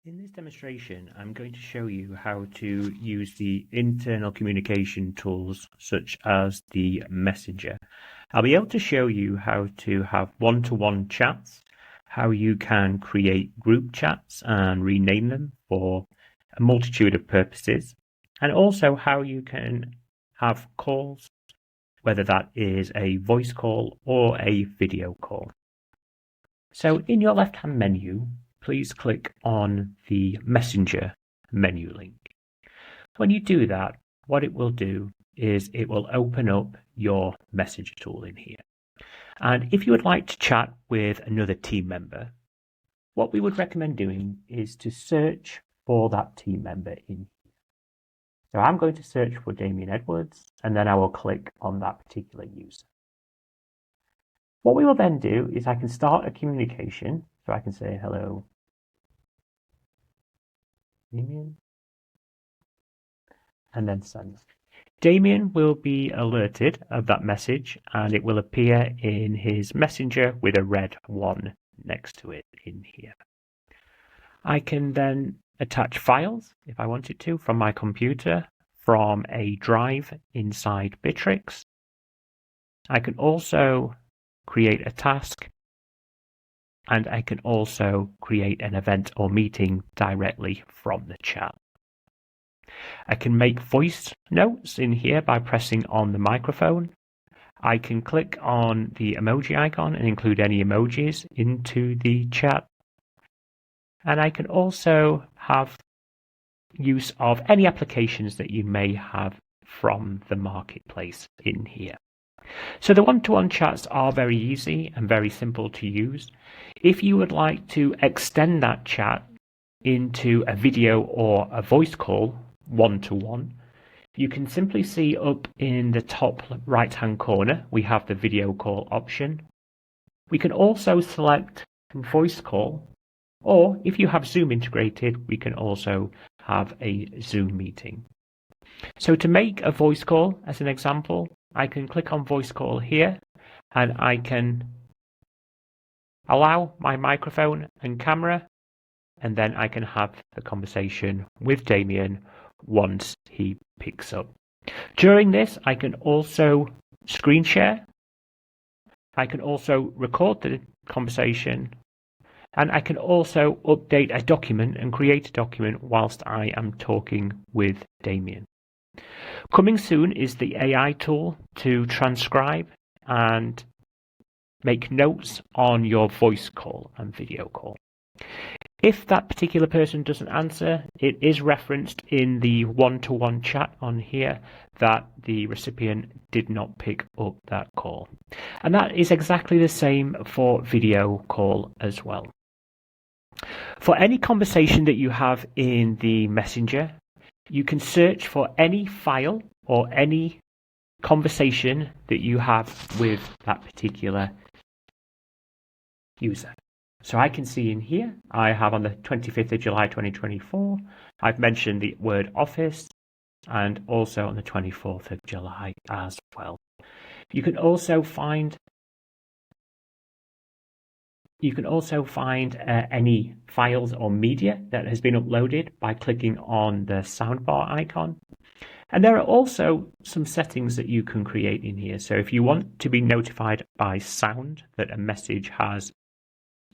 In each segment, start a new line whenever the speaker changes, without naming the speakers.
In this demonstration, I'm going to show you how to use the internal communication tools such as the Messenger. I'll be able to show you how to have one-to-one chats, how you can create group chats and rename them for a multitude of purposes, and also how you can have calls, whether that is a voice call or a video call. So in your left-hand menu, please click on the Messenger menu link. When you do that, what it will do is it will open up your Messenger tool in here. And if you would like to chat with another team member, what we would recommend doing is to search for that team member in here. So I'm going to search for Damien Edwards, and then I will click on that particular user. What we will then do is I can start a communication. So I can say, hello, Damien, and then send. Damien will be alerted of that message, and it will appear in his messenger with a red 1 next to it in here. I can then attach files if I wanted to from my computer from a drive inside Bitrix. I can also create a task, and I can also create an event or meeting directly from the chat. I can make voice notes in here by pressing on the microphone. I can click on the emoji icon and include any emojis into the chat. And I can also have use of any applications that you may have from the marketplace in here. So the one-to-one chats are very easy and very simple to use. If you would like to extend that chat into a video or a voice call one-to-one, you can simply see up in the top right-hand corner, we have the video call option. We can also select voice call, or if you have Zoom integrated, we can also have a Zoom meeting. So to make a voice call, as an example, I can click on voice call here, and I can allow my microphone and camera, and then I can have the conversation with Damien once he picks up. During this, I can also screen share. I can also record the conversation, and I can also update a document and create a document whilst I am talking with Damien. Coming soon is the AI tool to transcribe and make notes on your voice call and video call. If that particular person doesn't answer, it is referenced in the one-to-one chat on here that the recipient did not pick up that call. And that is exactly the same for video call as well. For any conversation that you have in the Messenger, you can search for any file or any conversation that you have with that particular user. So I can see in here, I have on the 25th of July 2024, I've mentioned the word office, and also on the 24th of July as well. You can also find any files or media that has been uploaded by clicking on the soundbar icon. And there are also some settings that you can create in here. So if you want to be notified by sound that a message has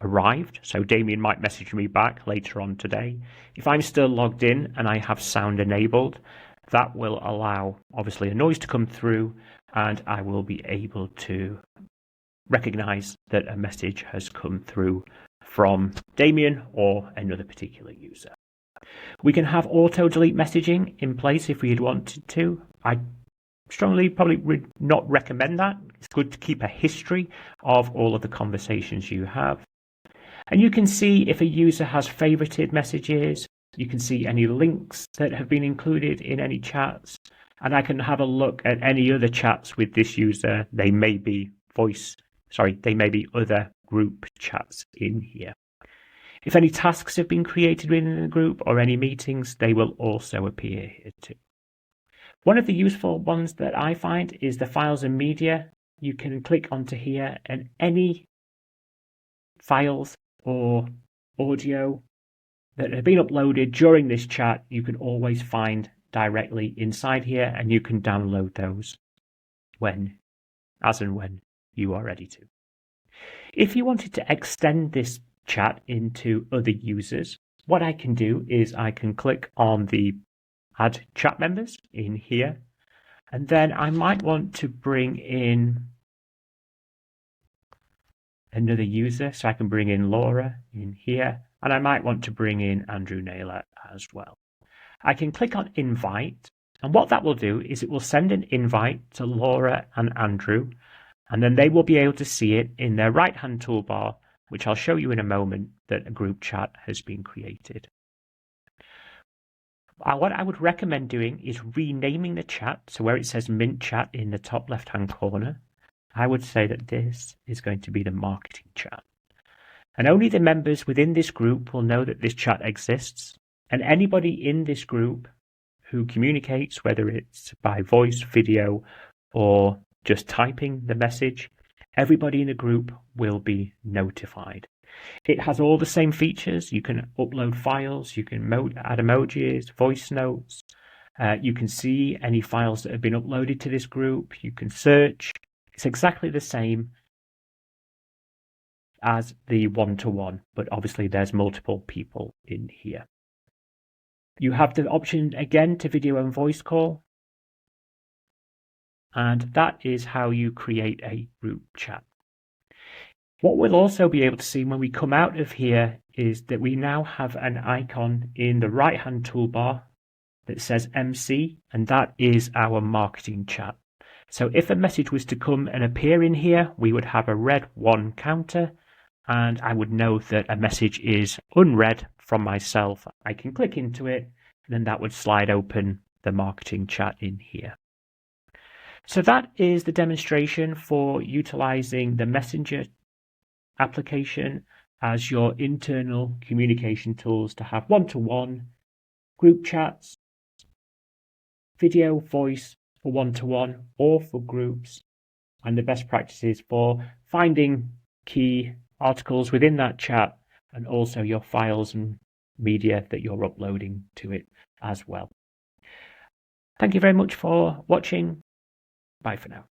arrived, so Damien might message me back later on today. If I'm still logged in and I have sound enabled, that will allow obviously a noise to come through, and I will be able to recognize that a message has come through from Damien or another particular user. We can have auto delete messaging in place if we had wanted to. I strongly probably would not recommend that. It's good to keep a history of all of the conversations you have. And you can see if a user has favorited messages. You can see any links that have been included in any chats. And I can have a look at any other chats with this user. They may be other group chats in here. If any tasks have been created within the group or any meetings, they will also appear here too. One of the useful ones that I find is the files and media. You can click onto here, and any files or audio that have been uploaded during this chat, you can always find directly inside here, and you can download those as and when you are ready to. If you wanted to extend this chat into other users, what I can do is I can click on the Add Chat Members in here, and then I might want to bring in another user, so I can bring in Laura in here, and I might want to bring in Andrew Naylor as well. I can click on Invite, and what that will do is it will send an invite to Laura and Andrew, and then they will be able to see it in their right-hand toolbar, which I'll show you in a moment, that a group chat has been created. What I would recommend doing is renaming the chat, so where it says Mint Chat in the top left-hand corner, I would say that this is going to be the marketing chat. And only the members within this group will know that this chat exists, and anybody in this group who communicates, whether it's by voice, video, or just typing the message, everybody in the group will be notified. It has all the same features. You can upload files, you can add emojis, voice notes, you can see any files that have been uploaded to this group, you can search. It's exactly the same as the one-to-one, but obviously there's multiple people in here. You have the option again to video and voice call, and that is how you create a group chat. What we'll also be able to see when we come out of here is that we now have an icon in the right-hand toolbar that says MC, and that is our marketing chat. So if a message was to come and appear in here, we would have a red 1 counter, and I would know that a message is unread from myself. I can click into it, and then that would slide open the marketing chat in here. So that is the demonstration for utilizing the Messenger application as your internal communication tools to have one-to-one, group chats, video, voice for one-to-one or for groups, and the best practices for finding key articles within that chat, and also your files and media that you're uploading to it as well. Thank you very much for watching. Bye for now.